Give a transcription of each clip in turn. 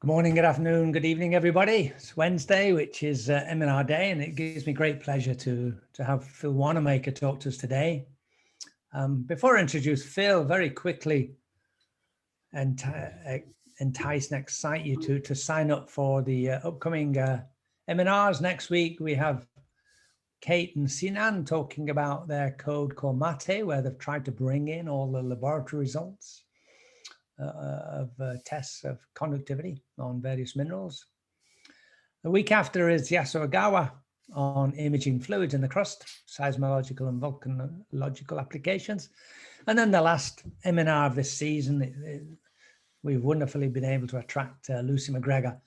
Good morning, good afternoon, good evening, everybody. It's Wednesday, which is EMinar Day, and it gives me great pleasure to have Phil Wannamaker talk to us today. Before I introduce Phil, very quickly entice and excite you to sign up for the upcoming EMinars. Next week, we have Kate and Sinan talking about their code called MATE, where they've tried to bring in all the laboratory results of tests of conductivity on various minerals. The week after is Yasuogawa on imaging fluids in the crust, seismological and volcanological applications. And then the last EMinar of this season, we've wonderfully been able to attract Lucy McGregor,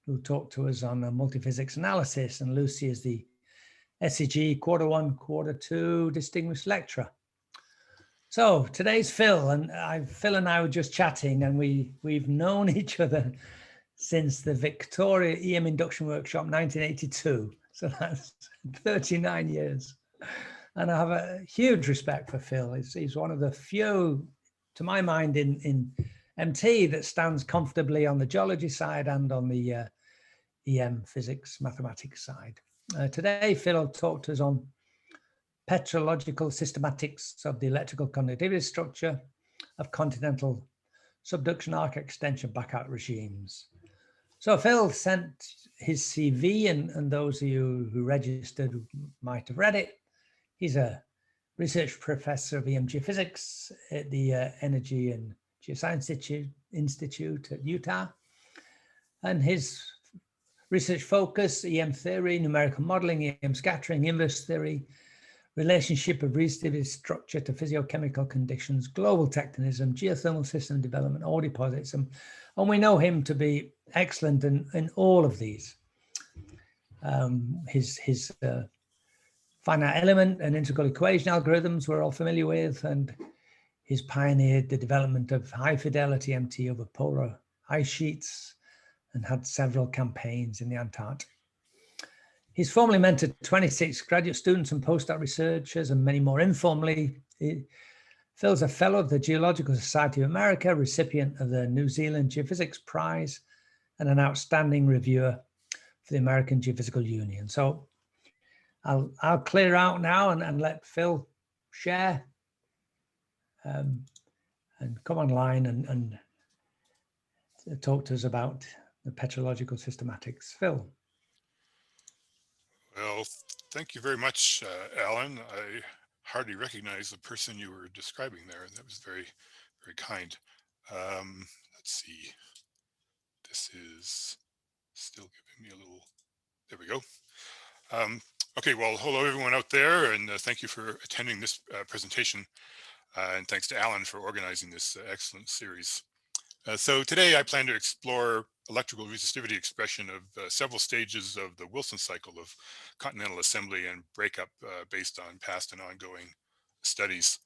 who talked to us on multiphysics analysis. And Lucy is the SEG Q1, Q2 distinguished lecturer. So today's Phil, and Phil and I were just chatting, and we've known each other since the Victoria EM Induction Workshop 1982. So that's 39 years. And I have a huge respect for Phil. He's one of the few, to my mind, in MT that stands comfortably on the geology side and on the EM physics mathematics side. Today, Phil will talk to us on petrological systematics of the electrical conductivity structure of continental subduction arc-extension backout regimes. So Phil sent his CV, and those of you who registered might have read it. He's a research professor of EM geophysics at the Energy and Geoscience Institute at Utah. And his research focus, EM theory, numerical modeling, EM scattering, inverse theory, relationship of resistivity structure to physiochemical conditions, global tectonism, geothermal system development, ore deposits. And we know him to be excellent in all of these. His finite element and integral equation algorithms we're all familiar with, and he's pioneered the development of high fidelity MT over polar ice sheets and had several campaigns in the Antarctic. He's formally mentored 26 graduate students and postdoc researchers and many more informally. Phil's a fellow of the Geological Society of America, recipient of the New Zealand Geophysics Prize, and an outstanding reviewer for the American Geophysical Union. So I'll clear out now and let Phil share and come online and talk to us about the petrological systematics. Phil. Well, thank you very much, Alan. I hardly recognize the person you were describing there. That was very, very kind. Let's see. This is still giving me a little, there we go. Okay, well, hello everyone out there, and thank you for attending this presentation. And thanks to Alan for organizing this excellent series. So today I plan to explore electrical resistivity expression of several stages of the Wilson cycle of continental assembly and breakup based on past and ongoing studies.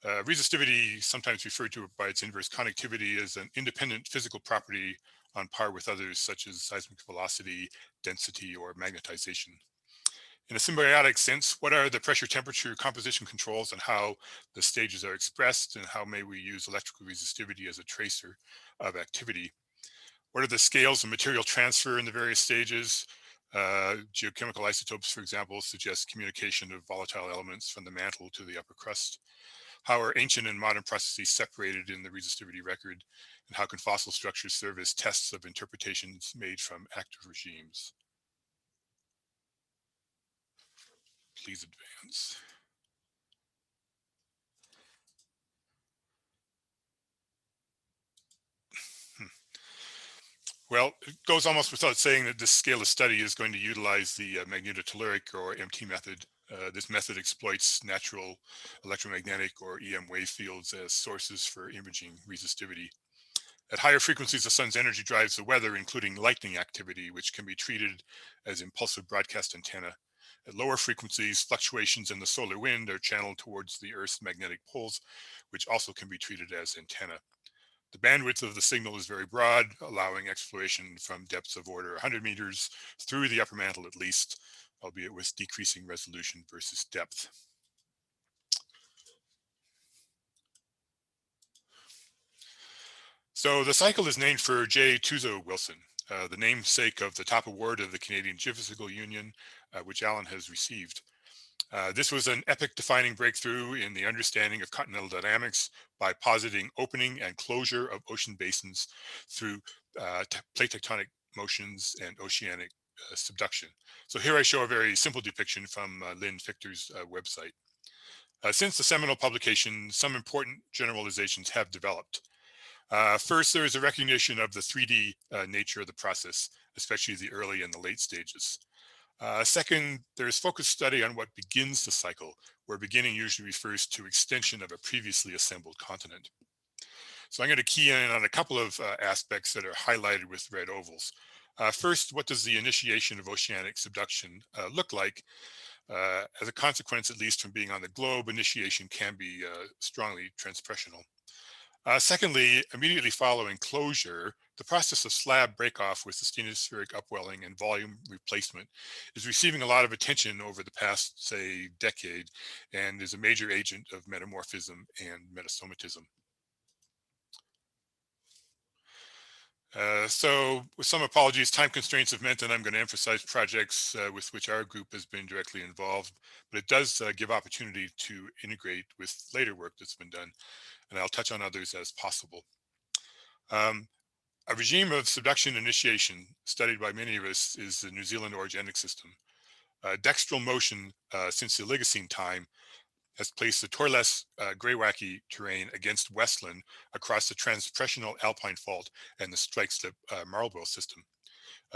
Resistivity, sometimes referred to by its inverse conductivity, is an independent physical property on par with others such as seismic velocity, density, or magnetization. In a symbiotic sense, what are the pressure temperature composition controls and how the stages are expressed, and how may we use electrical resistivity as a tracer of activity? What are the scales of material transfer in the various stages? Geochemical isotopes, for example, suggest communication of volatile elements from the mantle to the upper crust. How are ancient and modern processes separated in the resistivity record? And how can fossil structures serve as tests of interpretations made from active regimes? Please advance. Well, it goes almost without saying that this scale of study is going to utilize the magnetotelluric or MT method. This method exploits natural electromagnetic or EM wave fields as sources for imaging resistivity. At higher frequencies, the sun's energy drives the weather, including lightning activity, which can be treated as impulsive broadcast antenna. At lower frequencies, fluctuations in the solar wind are channeled towards the Earth's magnetic poles, which also can be treated as antenna. The bandwidth of the signal is very broad, allowing exploration from depths of order 100 meters through the upper mantle at least, albeit with decreasing resolution versus depth. So the cycle is named for J. Tuzo Wilson, the namesake of the top award of the Canadian Geophysical Union, which Alan has received. This was an epoch-defining breakthrough in the understanding of continental dynamics by positing opening and closure of ocean basins through plate tectonic motions and oceanic subduction. So here I show a very simple depiction from Lynn Fichter's website. Since the seminal publication, some important generalizations have developed. First, there is a recognition of the 3D nature of the process, especially the early and the late stages. Second, there is focused study on what begins the cycle, where beginning usually refers to extension of a previously assembled continent. So I'm going to key in on a couple of aspects that are highlighted with red ovals. First, what does the initiation of oceanic subduction look like? As a consequence, at least from being on the globe, initiation can be strongly transpressional. Secondly, immediately following closure, the process of slab breakoff with the stenospheric upwelling and volume replacement is receiving a lot of attention over the past, say, decade, and is a major agent of metamorphism and metasomatism. So with some apologies, time constraints have meant that I'm going to emphasize projects with which our group has been directly involved, but it does give opportunity to integrate with later work that's been done, and I'll touch on others as possible. A regime of subduction initiation studied by many of us is the New Zealand orogenic system. Dextral motion since the Oligocene time has placed the Torles Greywacke terrain against Westland across the transpressional alpine fault and the strike slip Marlborough system.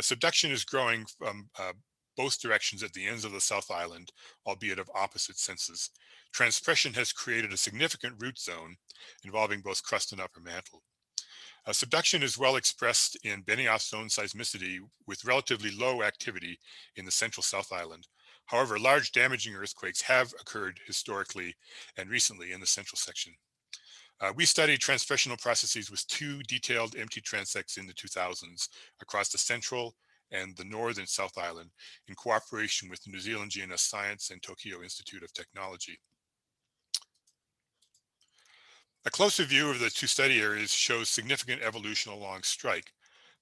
Subduction is growing from both directions at the ends of the South Island, albeit of opposite senses. Transpression has created a significant root zone involving both crust and upper mantle. Subduction is well expressed in Benioff zone seismicity with relatively low activity in the central South Island. However, large damaging earthquakes have occurred historically and recently in the central section. We studied transpressional processes with two detailed empty transects in the 2000s across the central and the northern South Island in cooperation with New Zealand GNS Science and Tokyo Institute of Technology. A closer view of the two study areas shows significant evolution along strike.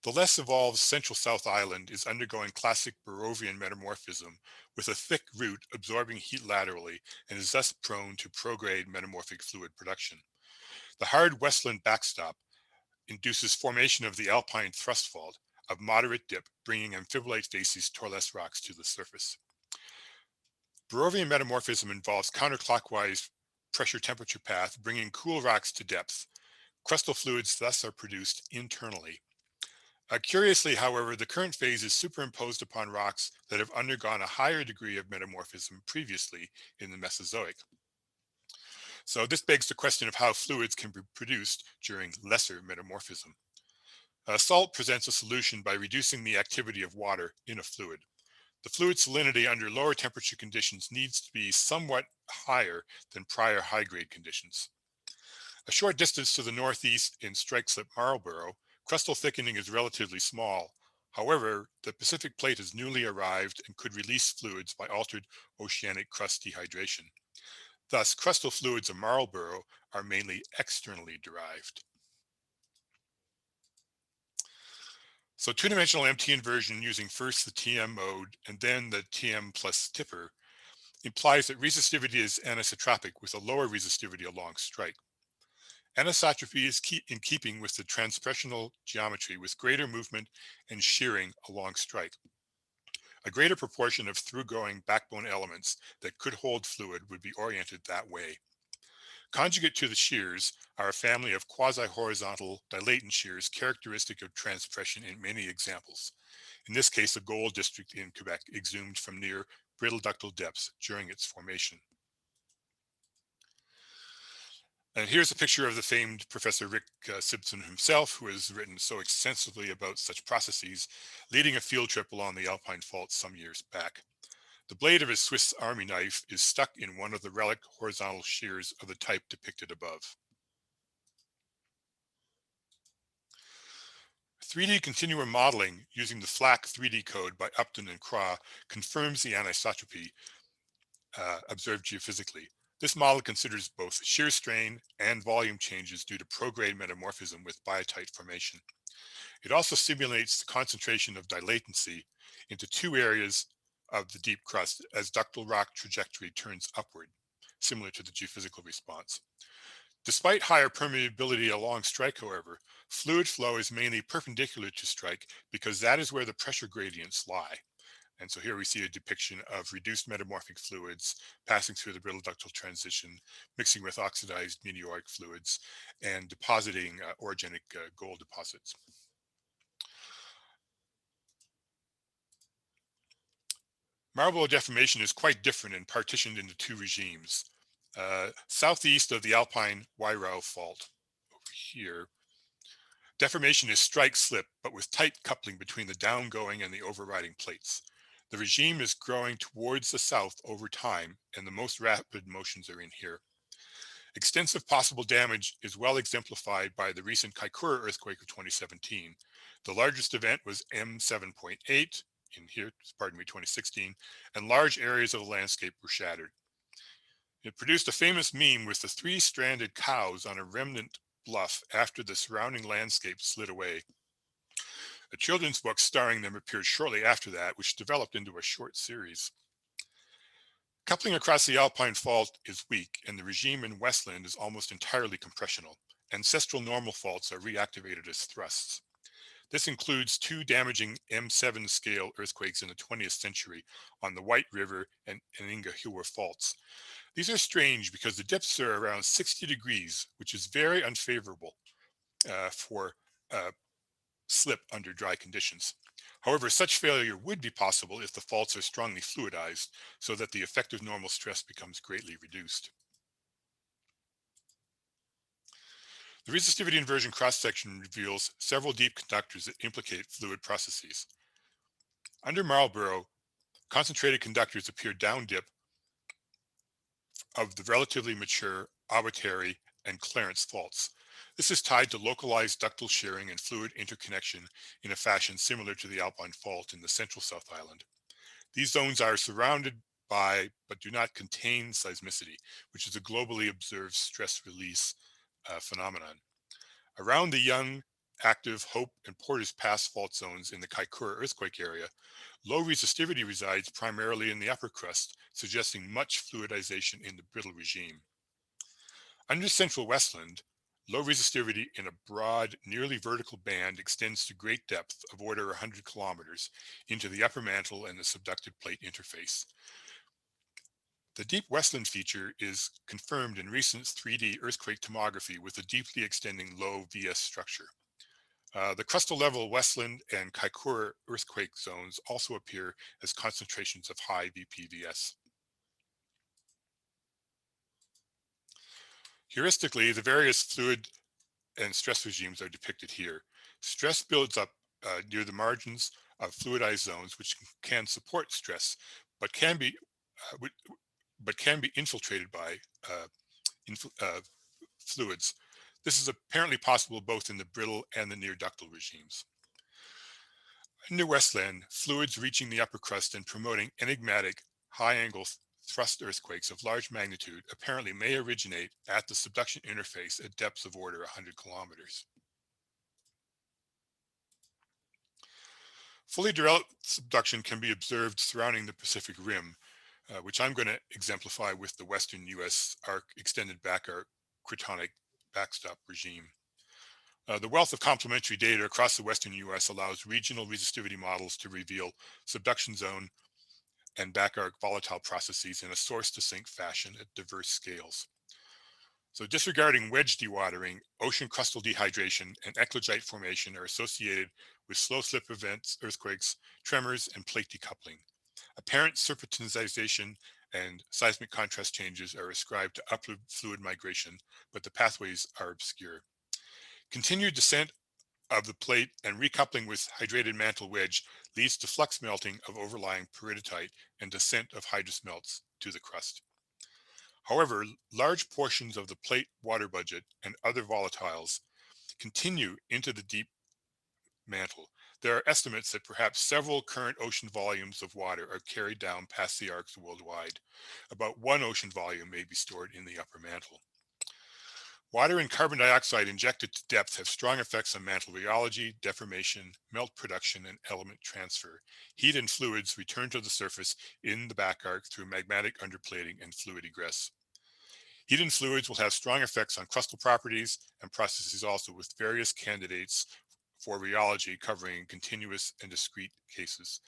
The less evolved central South Island is undergoing classic Barrovian metamorphism with a thick root absorbing heat laterally and is thus prone to prograde metamorphic fluid production. The hard Westland backstop induces formation of the alpine thrust fault of moderate dip, bringing amphibolite facies Torles rocks to the surface. Barrovian metamorphism involves counterclockwise pressure temperature path, bringing cool rocks to depth. Crustal fluids thus are produced internally. Curiously, however, the current phase is superimposed upon rocks that have undergone a higher degree of metamorphism previously in the Mesozoic. So this begs the question of how fluids can be produced during lesser metamorphism. Salt presents a solution by reducing the activity of water in a fluid. The fluid salinity under lower temperature conditions needs to be somewhat higher than prior high-grade conditions. A short distance to the northeast in strike slip Marlborough, crustal thickening is relatively small. However, the Pacific plate has newly arrived and could release fluids by altered oceanic crust dehydration. Thus, crustal fluids of Marlborough are mainly externally derived. So two-dimensional MT inversion using first the TM mode and then the TM plus tipper implies that resistivity is anisotropic with a lower resistivity along strike. Anisotropy is in keeping with the transpressional geometry with greater movement and shearing along strike. A greater proportion of through-going backbone elements that could hold fluid would be oriented that way. Conjugate to the shears are a family of quasi-horizontal dilatant shears characteristic of transpression in many examples. In this case, a gold district in Quebec exhumed from near brittle ductile depths during its formation. And here's a picture of the famed Professor Rick Simpson himself, who has written so extensively about such processes, leading a field trip along the Alpine Fault some years back. The blade of his Swiss Army knife is stuck in one of the relic horizontal shears of the type depicted above. 3D continuum modeling using the FLAC 3D code by Upton and Craw confirms the anisotropy observed geophysically. This model considers both shear strain and volume changes due to prograde metamorphism with biotite formation. It also simulates the concentration of dilatancy into two areas of the deep crust as ductile rock trajectory turns upward, similar to the geophysical response. Despite higher permeability along strike, however, fluid flow is mainly perpendicular to strike because that is where the pressure gradients lie. And so here we see a depiction of reduced metamorphic fluids passing through the brittle ductile transition, mixing with oxidized meteoric fluids, and depositing orogenic gold deposits. Marble deformation is quite different and partitioned into two regimes. Southeast of the Alpine Wairau fault, over here, deformation is strike slip, but with tight coupling between the downgoing and the overriding plates. The regime is growing towards the south over time, and the most rapid motions are in here. Extensive possible damage is well exemplified by the recent Kaikoura earthquake of 2017. The largest event was M7.8 in here, 2016, and large areas of the landscape were shattered. It produced a famous meme with the three-stranded cows on a remnant bluff after the surrounding landscape slid away. A children's book starring them appeared shortly after that, which developed into a short series. Coupling across the Alpine fault is weak, and the regime in Westland is almost entirely compressional. Ancestral normal faults are reactivated as thrusts. This includes two damaging M7 scale earthquakes in the 20th century on the White River and Inga-Hiwa faults. These are strange because the depths are around 60 degrees, which is very unfavorable for slip under dry conditions. However, such failure would be possible if the faults are strongly fluidized, so that the effective normal stress becomes greatly reduced. The resistivity inversion cross-section reveals several deep conductors that implicate fluid processes. Under Marlborough, concentrated conductors appear down dip of the relatively mature Awatere and Clarence faults. This is tied to localized ductile shearing and fluid interconnection in a fashion similar to the Alpine fault in the central South Island. These zones are surrounded by, but do not contain seismicity, which is a globally observed stress release phenomenon. Around the young, active Hope and Porter's Pass fault zones in the Kaikoura earthquake area, low resistivity resides primarily in the upper crust, suggesting much fluidization in the brittle regime. Under central Westland, low resistivity in a broad, nearly vertical band extends to great depth of order 100 kilometers into the upper mantle and the subducted plate interface. The deep Westland feature is confirmed in recent 3D earthquake tomography with a deeply extending low VS structure. The crustal level Westland and Kaikoura earthquake zones also appear as concentrations of high VPVS. Heuristically, the various fluid and stress regimes are depicted here. Stress builds up near the margins of fluidized zones, which can support stress, but can be infiltrated by fluids. This is apparently possible both in the brittle and the near ductile regimes. Under Westland, fluids reaching the upper crust and promoting enigmatic high-angle thrust earthquakes of large magnitude apparently may originate at the subduction interface at depths of order 100 kilometers. Fully developed subduction can be observed surrounding the Pacific Rim, which I'm going to exemplify with the Western U.S. extended back arc cratonic backstop regime. The wealth of complementary data across the Western U.S. allows regional resistivity models to reveal subduction zone and back arc volatile processes in a source to sink fashion at diverse scales. So disregarding wedge dewatering, ocean crustal dehydration, and eclogite formation are associated with slow slip events, earthquakes, tremors, and plate decoupling. Apparent serpentinization and seismic contrast changes are ascribed to upward fluid migration, but the pathways are obscure. Continued descent of the plate and recoupling with hydrated mantle wedge leads to flux melting of overlying peridotite and descent of hydrous melts to the crust. However, large portions of the plate water budget and other volatiles continue into the deep mantle. there are estimates that perhaps several current ocean volumes of water are carried down past the arcs worldwide. About 1 ocean volume may be stored in the upper mantle. Water and carbon dioxide injected to depth have strong effects on mantle rheology, deformation, melt production, and element transfer. Heat and fluids return to the surface in the back arc through magmatic underplating and fluid egress. Heat and fluids will have strong effects on crustal properties and processes also, with various candidates for rheology covering continuous and discrete cases.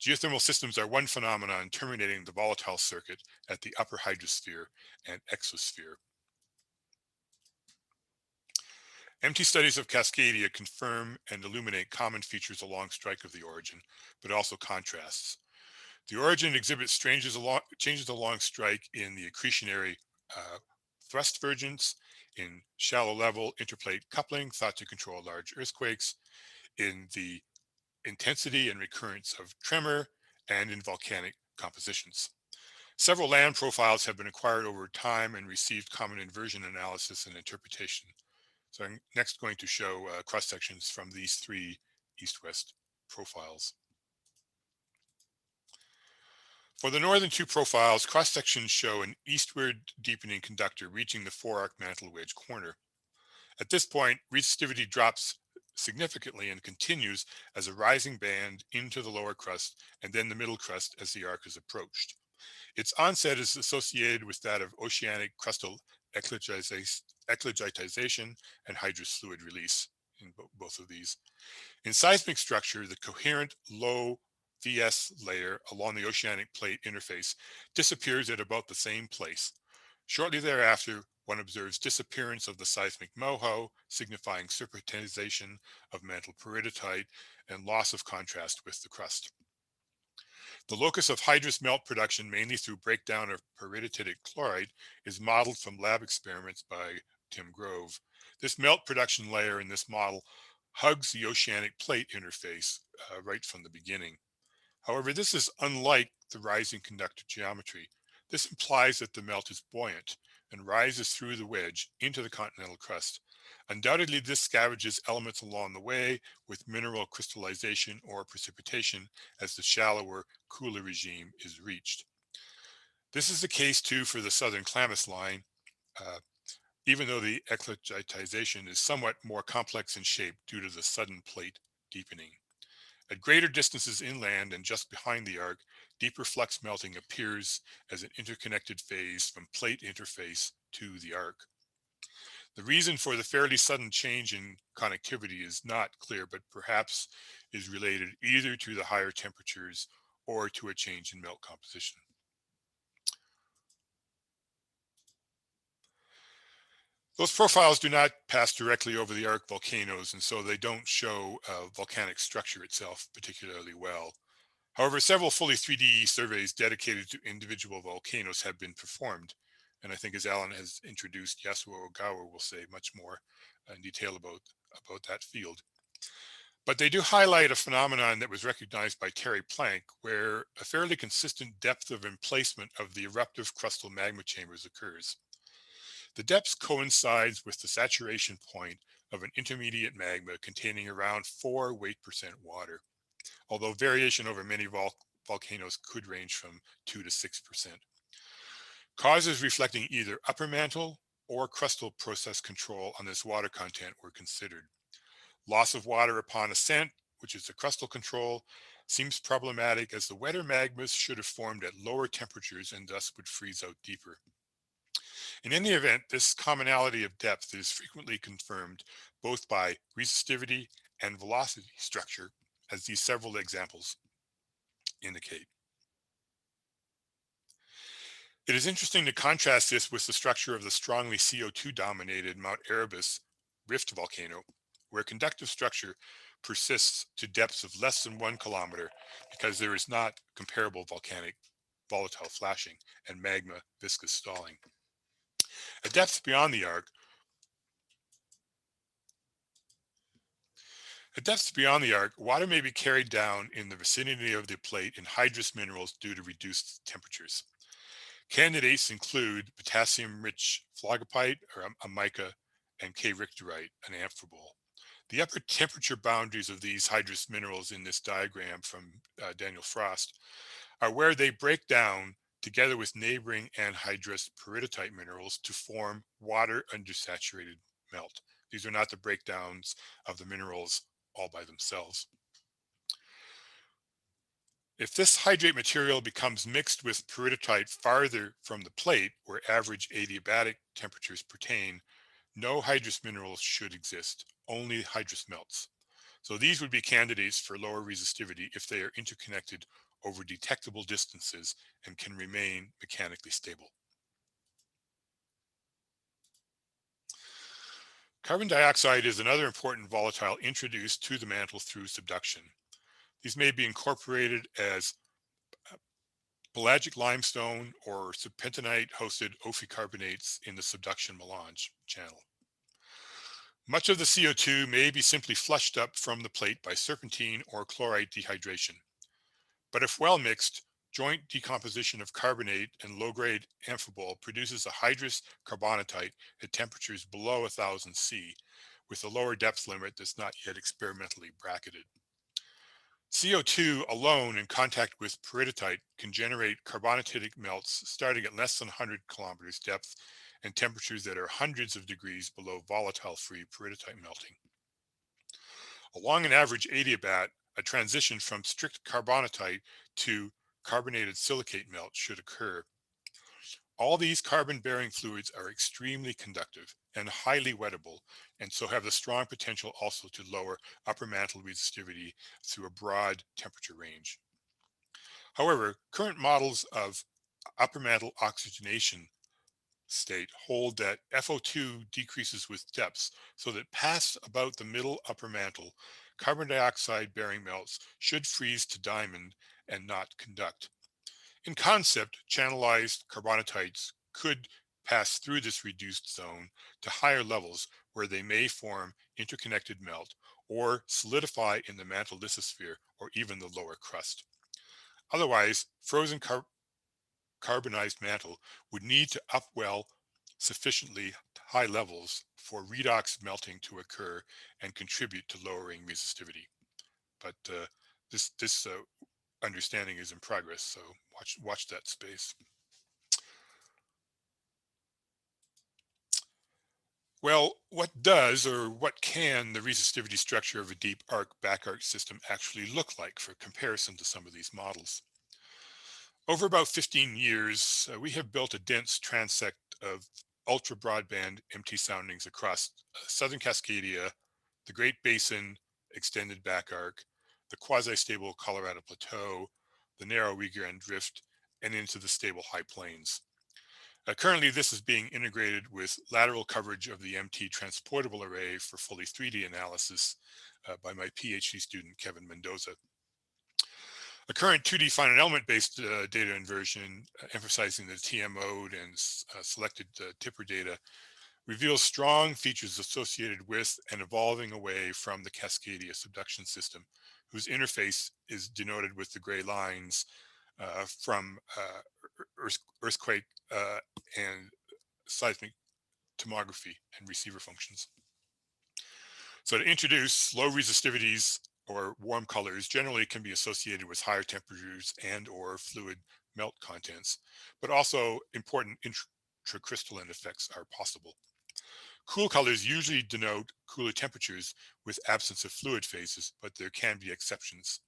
Geothermal systems are one phenomenon terminating the volatile circuit at the upper hydrosphere and exosphere. MT studies of Cascadia confirm and illuminate common features along strike of the origin, but also contrasts. The origin exhibits changes along strike in the accretionary thrust vergence, in shallow level interplate coupling thought to control large earthquakes, in the intensity and recurrence of tremor, and in volcanic compositions. Several land profiles have been acquired over time and received common inversion analysis and interpretation. So I'm next going to show cross sections from these 3 east-west profiles. For the northern 2 profiles, cross sections show an eastward deepening conductor reaching the 4-arc mantle wedge corner. At this point, resistivity drops significantly and continues as a rising band into the lower crust and then the middle crust as the arc is approached. Its onset is associated with that of oceanic crustal eclogitization and hydrous fluid release in both of these. In seismic structure, the coherent low VS layer along the oceanic plate interface disappears at about the same place. Shortly thereafter, one observes disappearance of the seismic moho, signifying serpentization of mantle peridotite and loss of contrast with the crust. The locus of hydrous melt production, mainly through breakdown of peridotitic chloride, is modeled from lab experiments by Tim Grove. This melt production layer in this model hugs the oceanic plate interface right from the beginning. However, this is unlike the rising conductor geometry. This implies that the melt is buoyant and rises through the wedge into the continental crust. Undoubtedly, this scavenges elements along the way with mineral crystallization or precipitation as the shallower, cooler regime is reached. This is the case too for the southern Klamath line, even though the eclogitization is somewhat more complex in shape due to the sudden plate deepening. At greater distances inland and just behind the arc, deeper flux melting appears as an interconnected phase from plate interface to the arc. The reason for the fairly sudden change in conductivity is not clear, but perhaps is related either to the higher temperatures or to a change in melt composition. Those profiles do not pass directly over the arc volcanoes, and so they don't show volcanic structure itself particularly well. However, several fully 3D surveys dedicated to individual volcanoes have been performed. And I think, as Alan has introduced, Yasuo Ogawa will say much more in detail about that field. But they do highlight a phenomenon that was recognized by Terry Planck, where a fairly consistent depth of emplacement of the eruptive crustal magma chambers occurs. The depth coincides with the saturation point of an intermediate magma containing around 4 weight% water, although variation over many volcanoes could range from 2 to 6%. Causes reflecting either upper mantle or crustal process control on this water content were considered. Loss of water upon ascent, which is the crustal control, seems problematic as the wetter magmas should have formed at lower temperatures and thus would freeze out deeper. In any event, this commonality of depth is frequently confirmed both by resistivity and velocity structure, as these several examples indicate. It is interesting to contrast this with the structure of the strongly CO2 dominated Mount Erebus rift volcano, where conductive structure persists to depths of less than 1 kilometer because there is not comparable volcanic volatile flashing and magma viscous stalling. At depths beyond the arc, water may be carried down in the vicinity of the plate in hydrous minerals due to reduced temperatures. Candidates include potassium-rich phlogopite or a mica and K-richterite, an amphibole. The upper temperature boundaries of these hydrous minerals in this diagram from Daniel Frost are where they break down together with neighboring anhydrous peridotite minerals to form water undersaturated melt. These are not the breakdowns of the minerals all by themselves. If this hydrate material becomes mixed with peridotite farther from the plate, where average adiabatic temperatures pertain, no hydrous minerals should exist, only hydrous melts. So these would be candidates for lower resistivity if they are interconnected over detectable distances and can remain mechanically stable. Carbon dioxide is another important volatile introduced to the mantle through subduction. These may be incorporated as pelagic limestone or serpentinite-hosted ophicarbonates in the subduction melange channel. Much of the CO2 may be simply flushed up from the plate by serpentine or chlorite dehydration. But if well mixed, joint decomposition of carbonate and low-grade amphibole produces a hydrous carbonatite at temperatures below 1000 C, with a lower depth limit that's not yet experimentally bracketed. CO2 alone in contact with peridotite can generate carbonatitic melts starting at less than 100 kilometers depth and temperatures that are hundreds of degrees below volatile-free peridotite melting. Along an average adiabat, a transition from strict carbonatite to carbonated silicate melt should occur. All these carbon-bearing fluids are extremely conductive and highly wettable, and so have the strong potential also to lower upper mantle resistivity through a broad temperature range. However, current models of upper mantle oxygenation state hold that FO2 decreases with depths, so that past about the middle upper mantle, carbon dioxide bearing melts should freeze to diamond and not conduct. In concept, channelized carbonatites could pass through this reduced zone to higher levels where they may form interconnected melt or solidify in the mantle lithosphere or even the lower crust. Otherwise, frozen carbonized mantle would need to upwell sufficiently high levels for redox melting to occur and contribute to lowering resistivity. But this understanding is in progress, so watch that space. Well, what does or what can the resistivity structure of a deep arc back arc system actually look like for comparison to some of these models? Over about 15 years, we have built a dense transect of ultra broadband MT soundings across southern Cascadia, the Great Basin extended back arc, the quasi-stable Colorado Plateau, the narrow Rio Grande Drift, and into the stable high plains. Currently, this is being integrated with lateral coverage of the MT transportable array for fully 3D analysis by my PhD student, Kevin Mendoza. A current 2D finite element-based data inversion, emphasizing the TM mode and selected tipper data, reveals strong features associated with and evolving away from the Cascadia subduction system, whose interface is denoted with the gray lines from earthquake and seismic tomography and receiver functions. So to introduce, low resistivities or warm colors generally can be associated with higher temperatures and or fluid melt contents, but also important intracrystalline effects are possible. Cool colors usually denote cooler temperatures with absence of fluid phases, but there can be exceptions.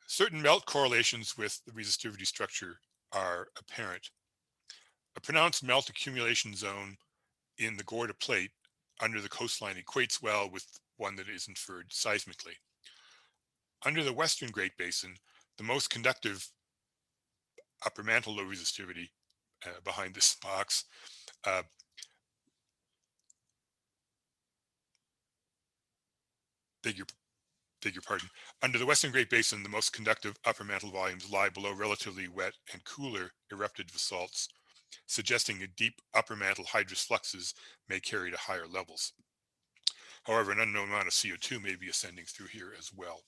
Certain melt correlations with the resistivity structure are apparent. A pronounced melt accumulation zone in the Gorda plate under the coastline equates well with one that is inferred seismically. Under the Western Great Basin, the most conductive upper mantle low resistivity behind this box beg your pardon. Under the Western Great Basin, the most conductive upper mantle volumes lie below relatively wet and cooler erupted basalts, suggesting that deep upper mantle hydrous fluxes may carry to higher levels. However, an unknown amount of CO2 may be ascending through here as well.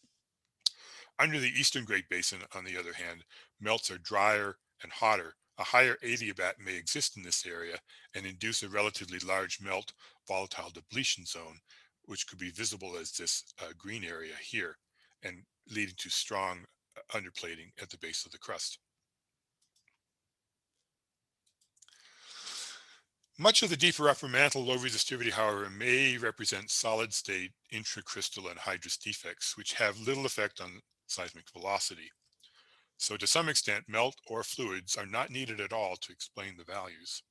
Under the Eastern Great Basin, on the other hand, melts are drier and hotter, a higher adiabat may exist in this area and induce a relatively large melt volatile depletion zone, which could be visible as this green area here, and leading to strong underplating at the base of the crust. Much of the deeper upper mantle low resistivity, however, may represent solid state intracrystalline hydrous defects, which have little effect on seismic velocity. So to some extent, melt or fluids are not needed at all to explain the values.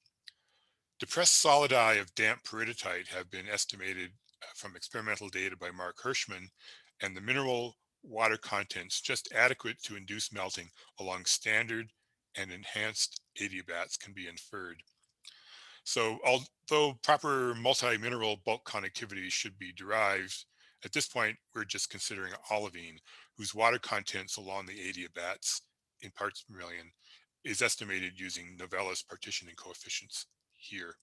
Depressed solidi of damp peridotite have been estimated from experimental data by Mark Hirschman, and the mineral water contents just adequate to induce melting along standard and enhanced adiabats can be inferred. So although proper multi-mineral bulk connectivity should be derived, at this point we're just considering olivine, whose water contents along the adiabats in parts per million is estimated using Novella's partitioning coefficients here.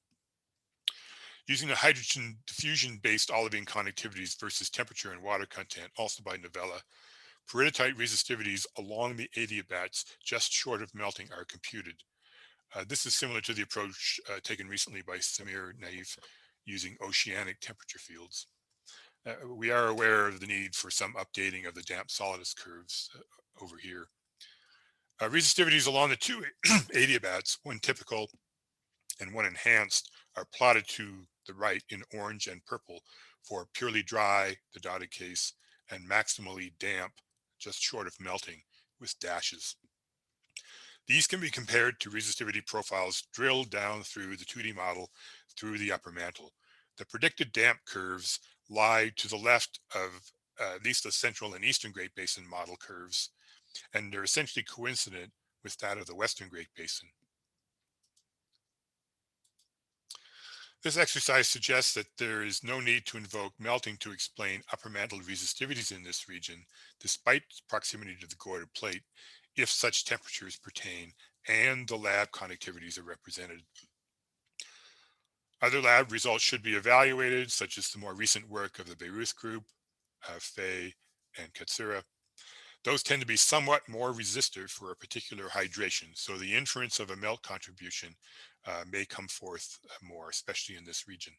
Using the hydrogen diffusion based olivine connectivities versus temperature and water content, also by Novella, peridotite resistivities along the adiabats just short of melting are computed. This is similar to the approach taken recently by Samir Naif using oceanic temperature fields. We are aware of the need for some updating of the damp solidus curves over here. Resistivities along the two adiabats, one typical and one enhanced, are plotted to the right in orange and purple for purely dry, the dotted case, and maximally damp, just short of melting, with dashes. These can be compared to resistivity profiles drilled down through the 2D model through the upper mantle. The predicted damp curves lie to the left of at least the central and eastern Great Basin model curves, and they're essentially coincident with that of the western Great Basin. This exercise suggests that there is no need to invoke melting to explain upper mantle resistivities in this region, despite proximity to the Goiter plate, if such temperatures pertain and the lab connectivities are represented. Other lab results should be evaluated, such as the more recent work of the Beirut group, Fay and Katsura. Those tend to be somewhat more resistive for a particular hydration, so the inference of a melt contribution may come forth more, especially in this region.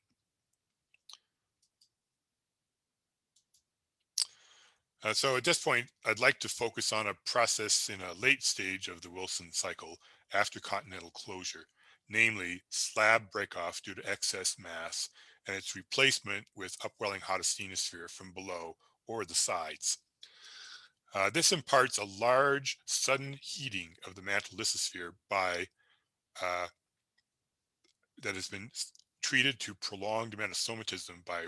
So at this point, I'd like to focus on a process in a late stage of the Wilson cycle after continental closure, namely slab breakoff due to excess mass and its replacement with upwelling hotastenosphere from below or the sides. This imparts a large sudden heating of the mantle lithosphere by that has been treated to prolonged metasomatism by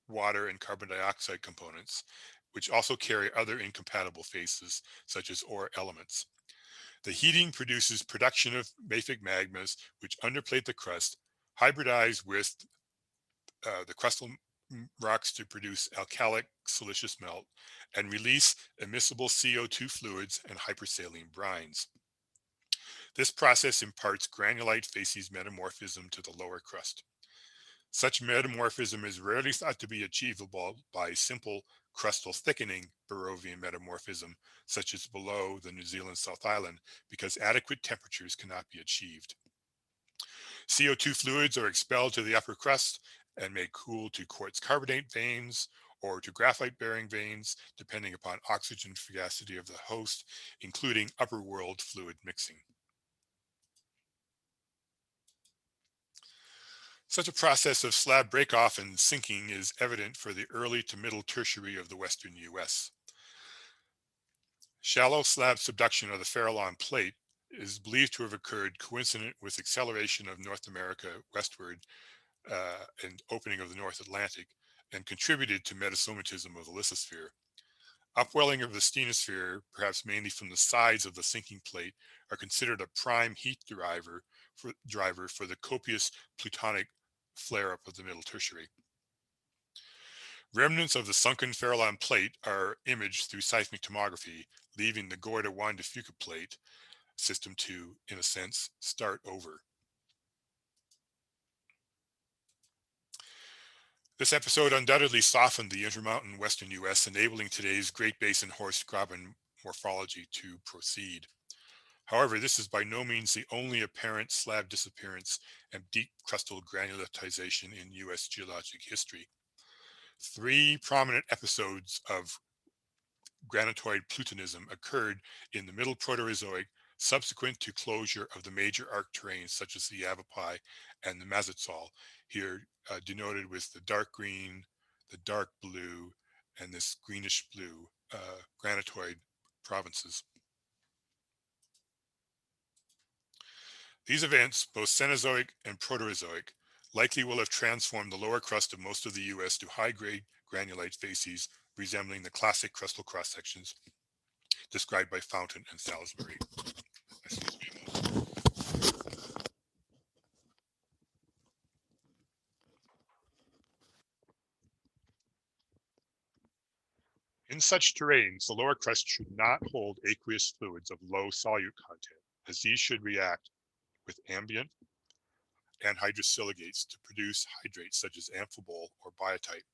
water and carbon dioxide components, which also carry other incompatible phases such as ore elements. The heating produces production of mafic magmas which underplate the crust, hybridize with the crustal rocks to produce alkalic silicious melt, and release immiscible CO2 fluids and hypersaline brines. This process imparts granulite facies metamorphism to the lower crust. Such metamorphism is rarely thought to be achievable by simple crustal thickening Barrovian metamorphism, such as below the New Zealand South Island, because adequate temperatures cannot be achieved. CO2 fluids are expelled to the upper crust and may cool to quartz carbonate veins or to graphite bearing veins, depending upon oxygen fugacity of the host, including upper world fluid mixing. Such a process of slab breakoff and sinking is evident for the early to middle tertiary of the western US. Shallow slab subduction of the Farallon plate is believed to have occurred coincident with acceleration of North America westward and opening of the North Atlantic, and contributed to metasomatism of the lithosphere. Upwelling of the stenosphere, perhaps mainly from the sides of the sinking plate, are considered a prime heat driver for the copious plutonic flare-up of the middle tertiary. Remnants of the sunken Farallon plate are imaged through seismic tomography, leaving the Goiter-Juan de Fuca plate system to, in a sense, start over. This episode undoubtedly softened the intermountain western U.S., enabling today's Great Basin horst graben morphology to proceed. However, this is by no means the only apparent slab disappearance and deep crustal granulatization in U.S. geologic history. 3 prominent episodes of granitoid plutonism occurred in the Middle Proterozoic subsequent to closure of the major arc terranes such as the Yavapai and the Mazotzal, here denoted with the dark green, the dark blue, and this greenish blue granitoid provinces. These events, both Cenozoic and Proterozoic, likely will have transformed the lower crust of most of the U.S. to high-grade granulite facies resembling the classic crustal cross-sections described by Fountain and Salisbury. Excuse me a moment. In such terrains, the lower crust should not hold aqueous fluids of low solute content, as these should react with ambient and hydrosiligates to produce hydrates such as amphibole or biotite.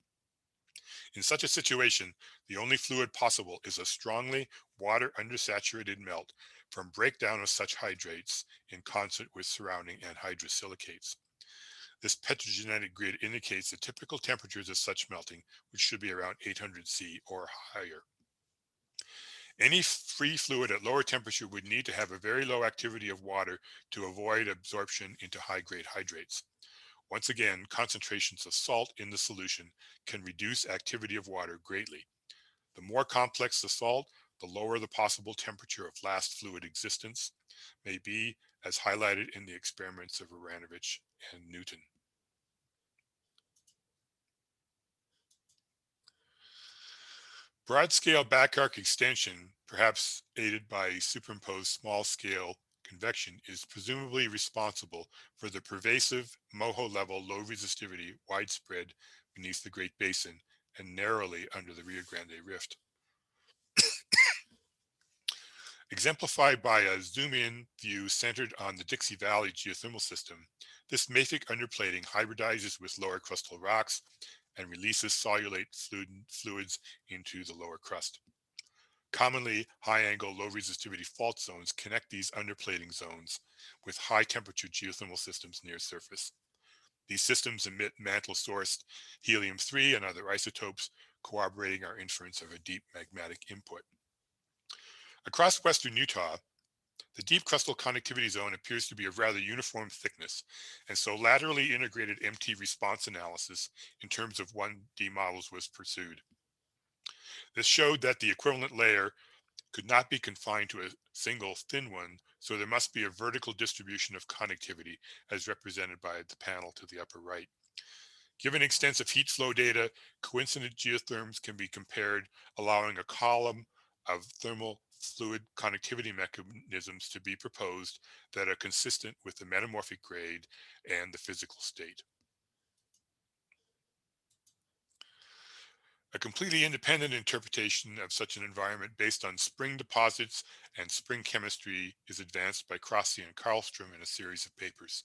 In such a situation, the only fluid possible is a strongly water undersaturated melt from breakdown of such hydrates in concert with surrounding anhydrosilicates. This petrogenetic grid indicates the typical temperatures of such melting, which should be around 800 C or higher. Any free fluid at lower temperature would need to have a very low activity of water to avoid absorption into high-grade hydrates. Once again, concentrations of salt in the solution can reduce activity of water greatly. The more complex the salt, the lower the possible temperature of last fluid existence may be, as highlighted in the experiments of Uranovich and Newton. Broad-scale back arc extension, perhaps aided by superimposed small-scale convection, is presumably responsible for the pervasive Moho-level low resistivity widespread beneath the Great Basin and narrowly under the Rio Grande Rift. Exemplified by a zoom-in view centered on the Dixie Valley geothermal system, this mafic underplating hybridizes with lower crustal rocks and releases solute fluids into the lower crust. Commonly, high-angle, low-resistivity fault zones connect these underplating zones with high-temperature geothermal systems near surface. These systems emit mantle-sourced helium-3 and other isotopes, corroborating our inference of a deep magmatic input. Across western Utah, the deep crustal conductivity zone appears to be of rather uniform thickness, and so laterally integrated MT response analysis in terms of 1D models was pursued. This showed that the equivalent layer could not be confined to a single thin one, so there must be a vertical distribution of conductivity as represented by the panel to the upper right. Given extensive heat flow data, coincident geotherms can be compared, allowing a column of thermal fluid conductivity mechanisms to be proposed that are consistent with the metamorphic grade and the physical state. A completely independent interpretation of such an environment based on spring deposits and spring chemistry is advanced by Crossi and Karlstrom in a series of papers.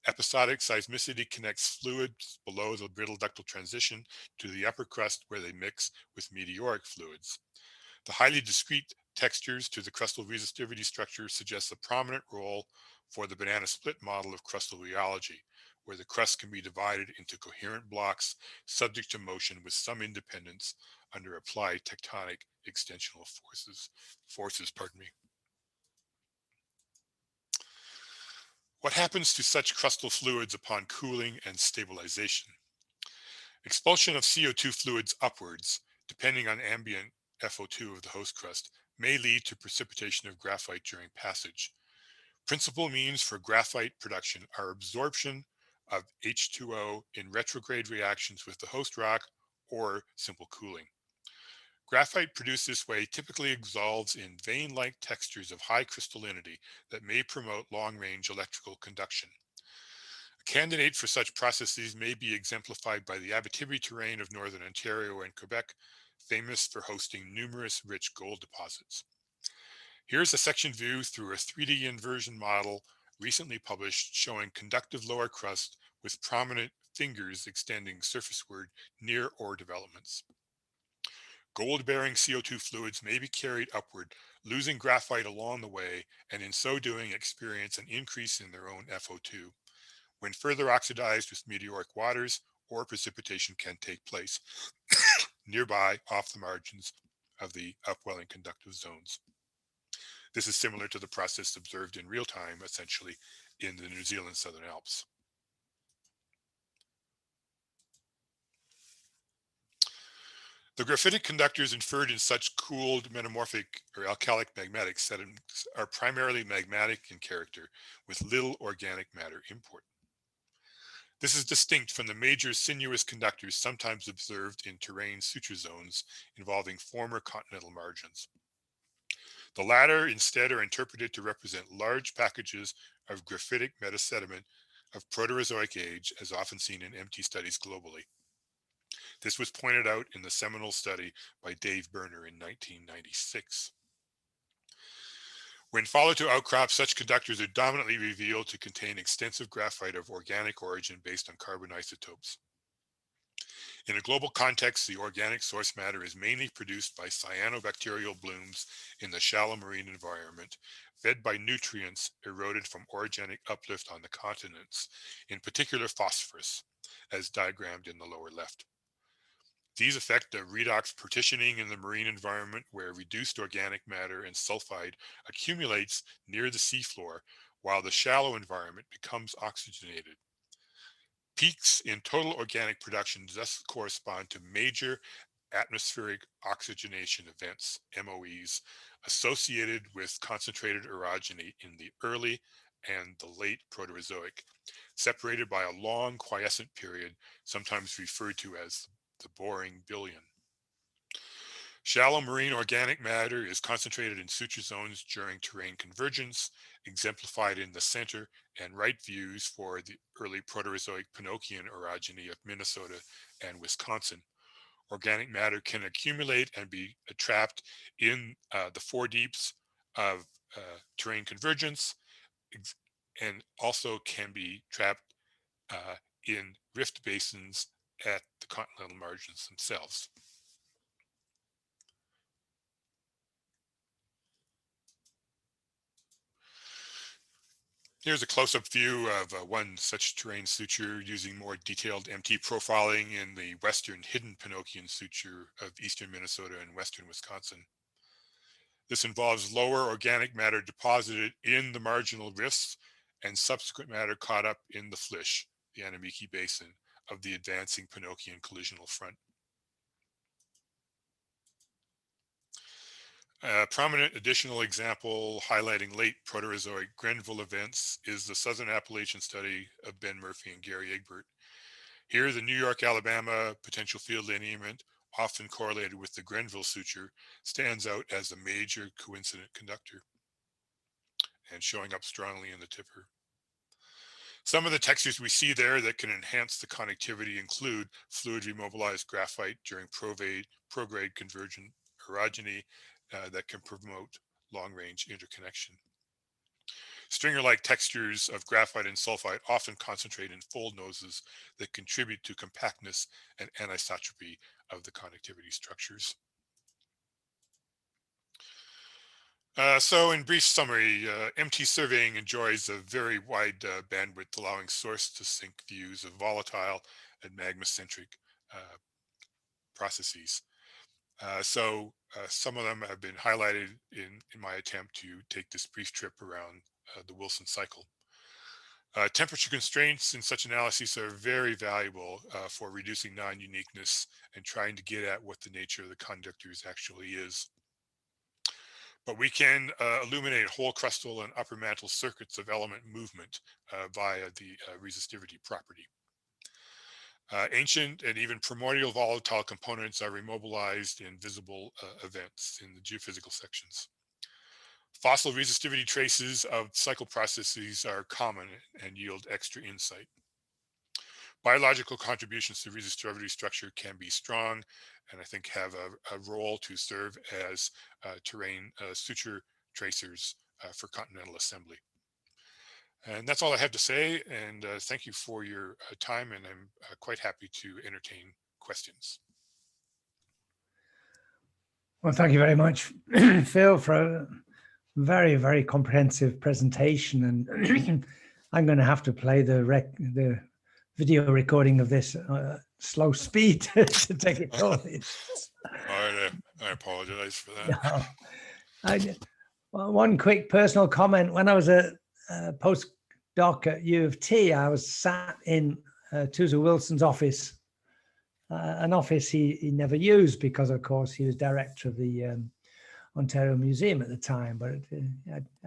Episodic seismicity connects fluids below the brittle ductal transition to the upper crust where they mix with meteoric fluids. The highly discrete textures to the crustal resistivity structure suggest a prominent role for the banana split model of crustal rheology, where the crust can be divided into coherent blocks subject to motion with some independence under applied tectonic extensional forces. What happens to such crustal fluids upon cooling and stabilization? Expulsion of CO2 fluids upwards, depending on ambient FO2 of the host crust, may lead to precipitation of graphite during passage. Principal means for graphite production are absorption of H2O in retrograde reactions with the host rock or simple cooling. Graphite produced this way typically dissolves in vein-like textures of high crystallinity that may promote long-range electrical conduction. A candidate for such processes may be exemplified by the Abitibi terrane of northern Ontario and Quebec, famous for hosting numerous rich gold deposits. Here's a section view through a 3D inversion model recently published showing conductive lower crust with prominent fingers extending surfaceward near ore developments. Gold-bearing CO2 fluids may be carried upward, losing graphite along the way, and in so doing experience an increase in their own FO2. When further oxidized with meteoric waters, or precipitation can take place nearby off the margins of the upwelling conductive zones. This is similar to the process observed in real time, essentially, in the New Zealand Southern Alps. The graphitic conductors inferred in such cooled metamorphic or alkalic magmatic settings are primarily magmatic in character, with little organic matter import. This is distinct from the major sinuous conductors sometimes observed in terrane suture zones involving former continental margins. The latter instead are interpreted to represent large packages of graphitic metasediment of Proterozoic age, as often seen in MT studies globally. This was pointed out in the seminal study by Dave Berner in 1996. When followed to outcrop, such conductors are dominantly revealed to contain extensive graphite of organic origin based on carbon isotopes. In a global context, the organic source matter is mainly produced by cyanobacterial blooms in the shallow marine environment, fed by nutrients eroded from orogenic uplift on the continents, in particular phosphorus, as diagrammed in the lower left. These affect the redox partitioning in the marine environment, where reduced organic matter and sulfide accumulates near the seafloor, while the shallow environment becomes oxygenated. Peaks in total organic production thus correspond to major atmospheric oxygenation events, MOEs, associated with concentrated orogeny in the early and the late Proterozoic, separated by a long quiescent period, sometimes referred to as the boring billion. Shallow marine organic matter is concentrated in suture zones during terrane convergence, exemplified in the center and right views for the early Proterozoic Pinocchian orogeny of Minnesota and Wisconsin. Organic matter can accumulate and be trapped in the four deeps of terrane convergence, and also can be trapped in rift basins at the continental margins themselves. Here's a close-up view of one such terrane suture using more detailed MT profiling in the western hidden Pinocchian suture of eastern Minnesota and western Wisconsin. This involves lower organic matter deposited in the marginal rifts and subsequent matter caught up in the flysch, the Wannamaker basin, of the advancing Pinocchian collisional front. A prominent additional example highlighting late Proterozoic Grenville events is the Southern Appalachian study of Ben Murphy and Gary Egbert. Here, the New York, Alabama potential field lineament, often correlated with the Grenville suture, stands out as a major coincident conductor and showing up strongly in the tipper. Some of the textures we see there that can enhance the connectivity include fluid remobilized graphite during prograde convergent orogeny that can promote long-range interconnection. Stringer-like textures of graphite and sulfide often concentrate in fold noses that contribute to compactness and anisotropy of the connectivity structures. So in brief summary, MT surveying enjoys a very wide bandwidth, allowing source to sync views of volatile and magma-centric processes. Some of them have been highlighted in my attempt to take this brief trip around the Wilson cycle. Temperature constraints in such analyses are very valuable for reducing non-uniqueness and trying to get at what the nature of the conductors actually is. But we can illuminate whole crustal and upper mantle circuits of element movement via the resistivity property. Ancient and even primordial volatile components are remobilized in visible events in the geophysical sections. Fossil resistivity traces of cycle processes are common and yield extra insight. Biological contributions to resistivity structure can be strong and I think have a role to serve as terrane suture tracers for continental assembly. And that's all I have to say, and thank you for your time, and I'm quite happy to entertain questions. Well, thank you very much, Phil, for a very, very comprehensive presentation. And I'm going to have to play the video recording of this slow speed to take it all in. I apologize for that. No, one quick personal comment. When I was a postdoc at U of T, I was sat in Tusa Wilson's office, an office he never used because, of course, he was director of the Ontario Museum at the time. But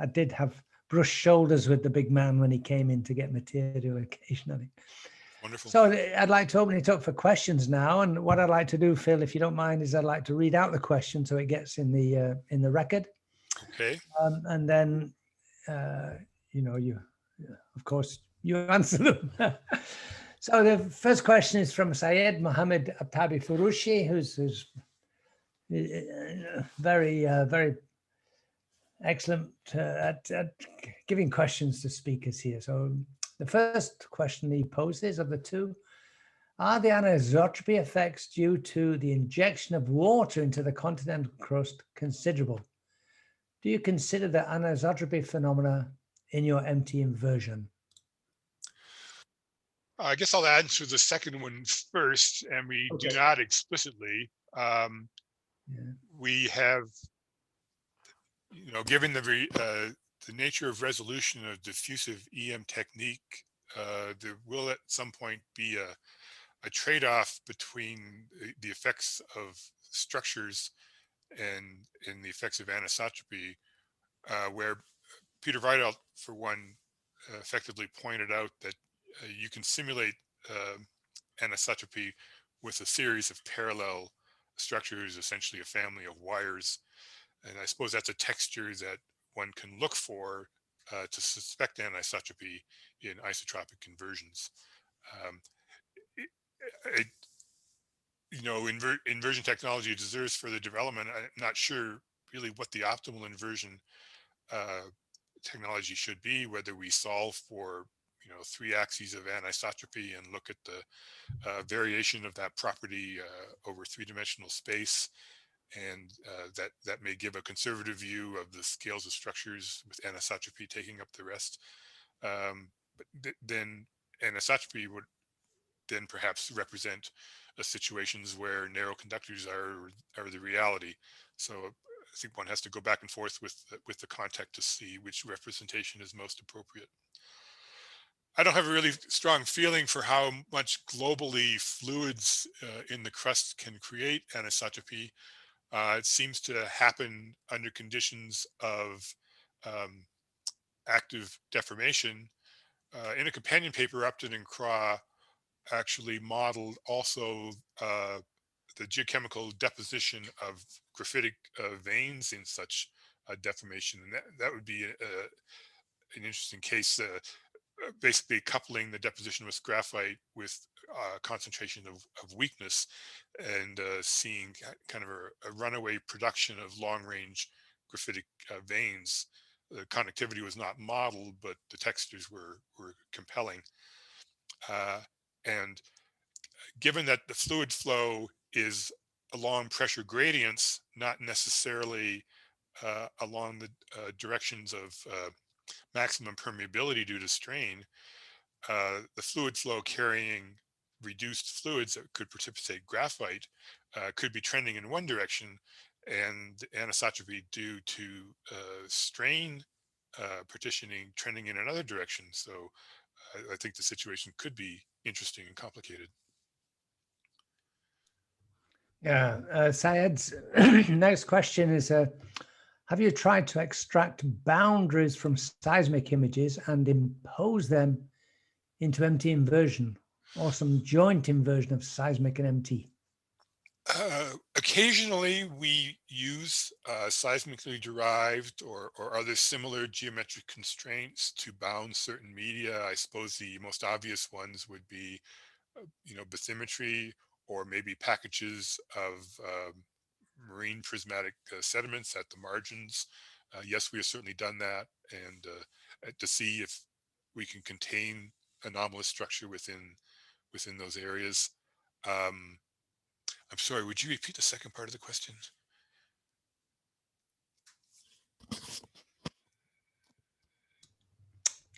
I did have brushed shoulders with the big man when he came in to get material occasionally. Wonderful. So I'd like to open it up for questions now. And what I'd like to do, Phil, if you don't mind, is I'd like to read out the question so it gets in the record. Okay. And then, you, of course, you answer them. So the first question is from Syed Mohammed Abtabi Furushi, who's very, very excellent at giving questions to speakers here. So the first question he poses of the two: are the anisotropy effects due to the injection of water into the continental crust considerable? Do you consider the anisotropy phenomena in your MT inversion? I guess I'll answer the second one first, and we Okay. do not explicitly. We have, given the nature of resolution of diffusive EM technique, there will at some point be a trade-off between the effects of structures and the effects of anisotropy, where Peter Weidelt, for one, effectively pointed out that you can simulate anisotropy with a series of parallel structures, essentially a family of wires. And I suppose that's a texture that one can look for to suspect anisotropy in isotropic conversions. Inversion technology deserves further development. I'm not sure really what the optimal inversion technology should be, whether we solve for 3 axes of anisotropy and look at the variation of that property over 3-dimensional space, and that may give a conservative view of the scales of structures with anisotropy taking up the rest. But then anisotropy would then perhaps represent situations where narrow conductors are the reality. So I think one has to go back and forth with the context to see which representation is most appropriate. I don't have a really strong feeling for how much globally fluids in the crust can create anisotropy. It seems to happen under conditions of active deformation. In a companion paper, Upton and Craw actually modeled also the geochemical deposition of graphitic veins in such deformation, and that would be an interesting case. Basically coupling the deposition with graphite with concentration of weakness, and seeing kind of a runaway production of long-range graphitic veins. The conductivity was not modeled, but the textures were compelling. And given that the fluid flow is along pressure gradients, not necessarily along the directions of maximum permeability due to strain, the fluid flow carrying reduced fluids that could precipitate graphite could be trending in one direction, and anisotropy due to strain partitioning trending in another direction. So I think the situation could be interesting and complicated. Yeah, Syed's next question is, have you tried to extract boundaries from seismic images and impose them into MT inversion, or some joint inversion of seismic and MT? Occasionally we use seismically derived or other similar geometric constraints to bound certain media. I suppose the most obvious ones would be bathymetry, or maybe packages of marine prismatic sediments at the margins. Yes, we have certainly done that, and to see if we can contain anomalous structure within those areas. I'm sorry, would you repeat the second part of the question?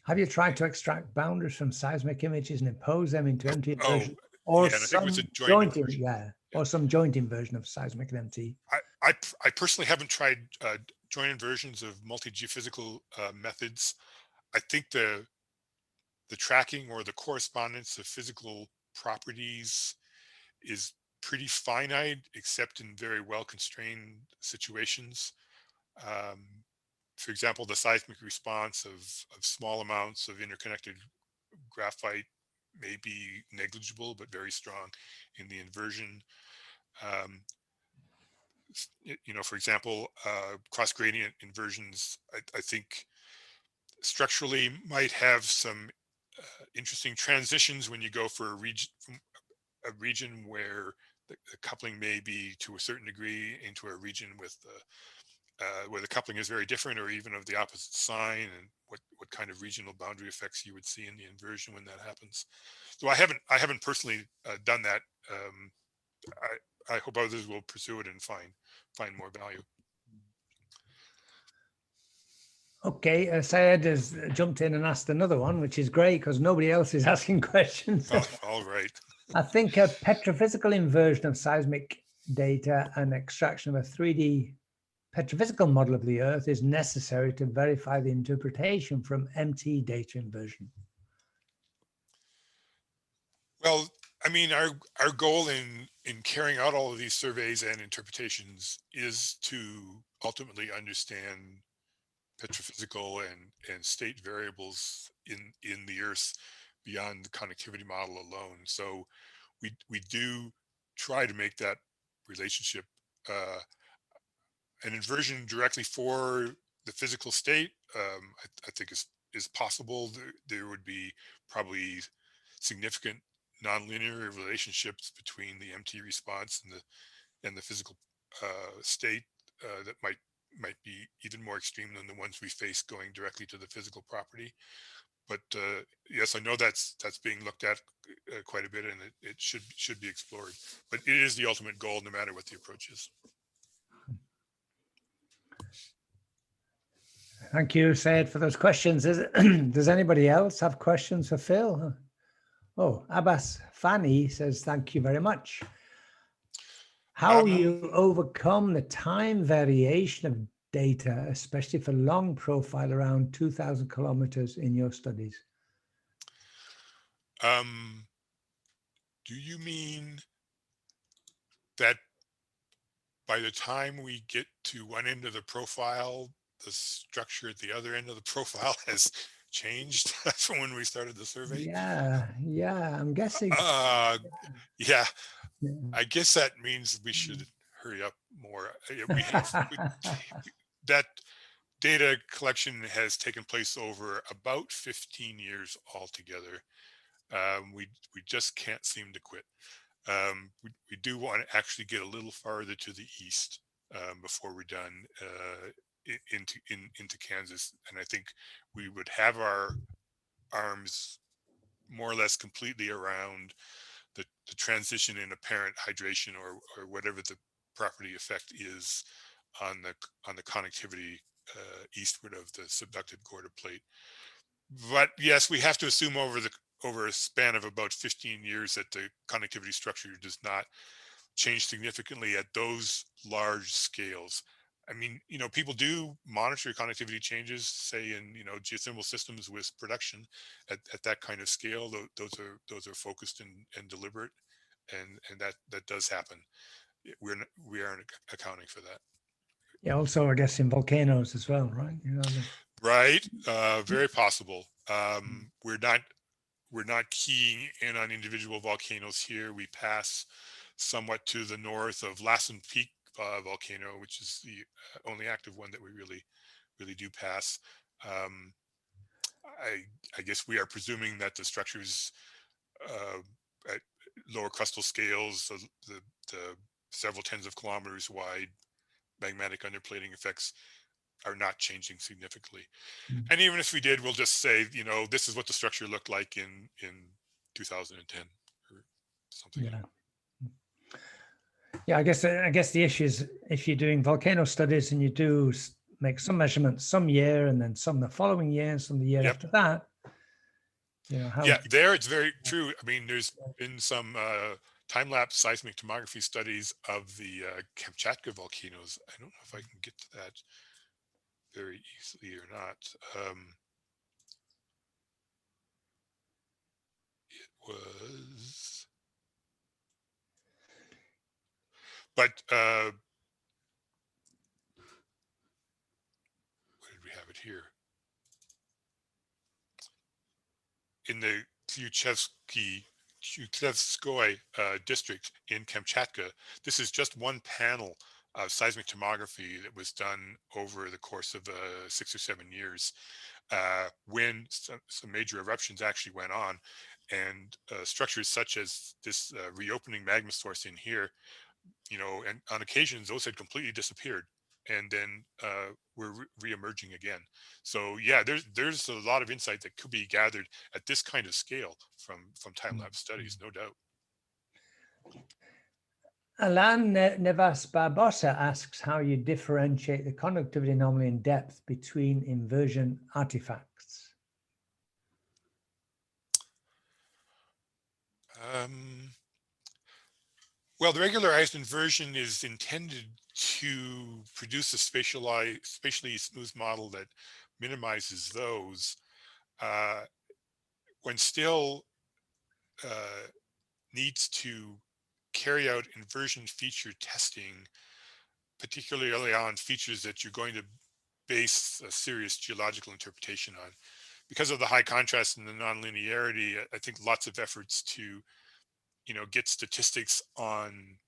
Have you tried to extract boundaries from seismic images and impose them into MT Oh, inversion, or yeah, and I think it was a some joint inversion. yeah, or some joint inversion of seismic and MT? I personally haven't tried joint inversions of multi-geophysical methods. I think the tracking or the correspondence of physical properties is pretty finite, except in very well constrained situations. Um, for example, the seismic response of small amounts of interconnected graphite may be negligible, but very strong in the inversion. Um, for example, cross gradient inversions, I think structurally might have some interesting transitions when you go for a region where the coupling may be to a certain degree into a region with where the coupling is very different or even of the opposite sign, and what kind of regional boundary effects you would see in the inversion when that happens. So I haven't personally done that. I hope others will pursue it and find more value. Okay, Syed has jumped in and asked another one, which is great because nobody else is asking questions. All right. I think a petrophysical inversion of seismic data and extraction of a 3D petrophysical model of the Earth is necessary to verify the interpretation from MT data inversion. Well, I mean, our goal in carrying out all of these surveys and interpretations is to ultimately understand petrophysical and state variables in the Earth beyond the conductivity model alone. So we do try to make that relationship an inversion directly for the physical state. I think is possible. There would be probably significant nonlinear relationships between the MT response and the physical state that might be even more extreme than the ones we face going directly to the physical property. But yes, I know that's being looked at quite a bit, and it should be explored. But it is the ultimate goal, no matter what the approach is. Thank you, Syed, for those questions. Does anybody else have questions for Phil? Oh, Abbas Fani says, thank you very much. How you overcome the time variation of data, especially for long profile around 2,000 kilometers in your studies? Do you mean that by the time we get to one end of the profile, the structure at the other end of the profile has changed from when we started the survey? Yeah, I'm guessing. Yeah, I guess that means we should hurry up more. That data collection has taken place over about 15 years altogether. We just can't seem to quit. We do want to actually get a little farther to the east before we're done into Kansas, and I think we would have our arms more or less completely around the transition in apparent hydration or whatever the property effect is on the conductivity eastward of the subducted Gorda plate. But yes, we have to assume over a span of about 15 years that the conductivity structure does not change significantly at those large scales. I mean, people do monitor conductivity changes, say in geothermal systems with production at that kind of scale. Those are focused and deliberate, and that does happen. We aren't accounting for that. Yeah, also I guess in volcanoes as well, right? Right, very possible. We're not keying in on individual volcanoes here. We pass somewhat to the north of Lassen Peak volcano, which is the only active one that we really do pass. I guess we are presuming that the structures at lower crustal scales, the several tens of kilometers wide magmatic underplating effects are not changing significantly. And even if we did, we'll just say, this is what the structure looked like in 2010 or something. Yeah, I guess the issue is if you're doing volcano studies and you do make some measurements some year and then some the following year and some the year after that, You know, how, Yeah, there it's very true. I mean, there's been some time-lapse seismic tomography studies of the Kamchatka volcanoes. I don't know if I can get to that very easily or not. It was, but where did we have it here? In the Klyuchevskoy district in Kamchatka. This is just one panel of seismic tomography that was done over the course of 6 or 7 years when some major eruptions actually went on, and structures such as this reopening magma source in here, you know, and on occasions those had completely disappeared and then were re-emerging again. So yeah, there's a lot of insight that could be gathered at this kind of scale from time-lapse studies, no doubt. Alan Nevas Barbosa asks how you differentiate the conductivity anomaly in depth between inversion artifacts. Well, the regularized inversion is intended to produce a spatially smooth model that minimizes those when still needs to carry out inversion feature testing, particularly on features that you're going to base a serious geological interpretation on. Because of the high contrast and the nonlinearity, I think lots of efforts to, you know, get statistics on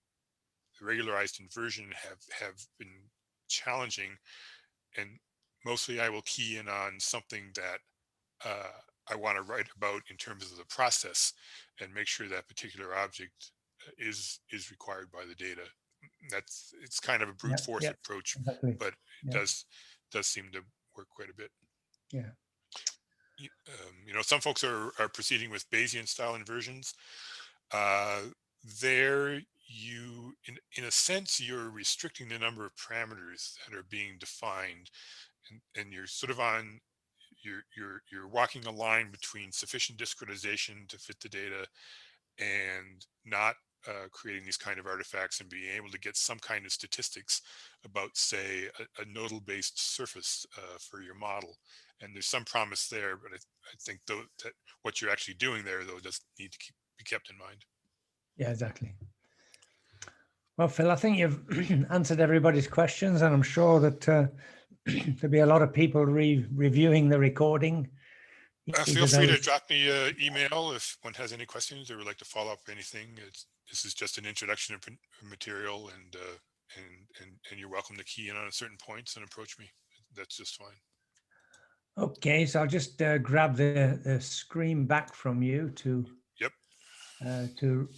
the regularized inversion have been challenging, and mostly I will key in on something that I want to write about in terms of the process and make sure that particular object is required by the data. It's kind of a brute force approach, exactly. but it does seem to work quite a bit. Yeah. You know, some folks are proceeding with Bayesian style inversions. There you, in a sense, you're restricting the number of parameters that are being defined, and you're sort of on, you're walking a line between sufficient discretization to fit the data and not creating these kind of artifacts, and being able to get some kind of statistics about, say, a nodal based surface for your model. And there's some promise there, but I think though that what you're actually doing there though does need to be kept in mind. Yeah, exactly. Well, Phil, I think you've answered everybody's questions, and I'm sure that there'll be a lot of people reviewing the recording. Feel free to drop me an email if one has any questions or would like to follow up anything. This is just an introduction of material, and you're welcome to key in on certain points and approach me. That's just fine. Okay, so I'll just grab the screen back from you to to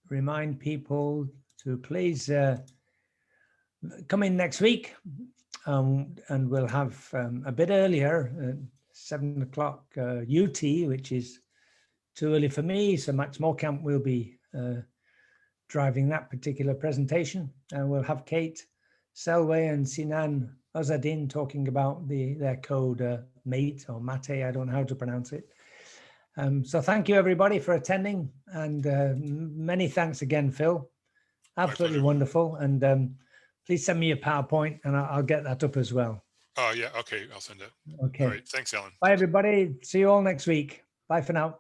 remind people to please come in next week, and we'll have a bit earlier, 7 o'clock UT, which is too early for me. So Max Morecamp will be driving that particular presentation, and we'll have Kate Selway and Sinan Azadin talking about their code mate or mate, I don't know how to pronounce it. So thank you everybody for attending, and many thanks again, Phil. Absolutely wonderful. And please send me your PowerPoint and I'll get that up as well. Oh yeah, okay, I'll send it. Okay. All right, thanks, Alan. Bye everybody. See you all next week. Bye for now.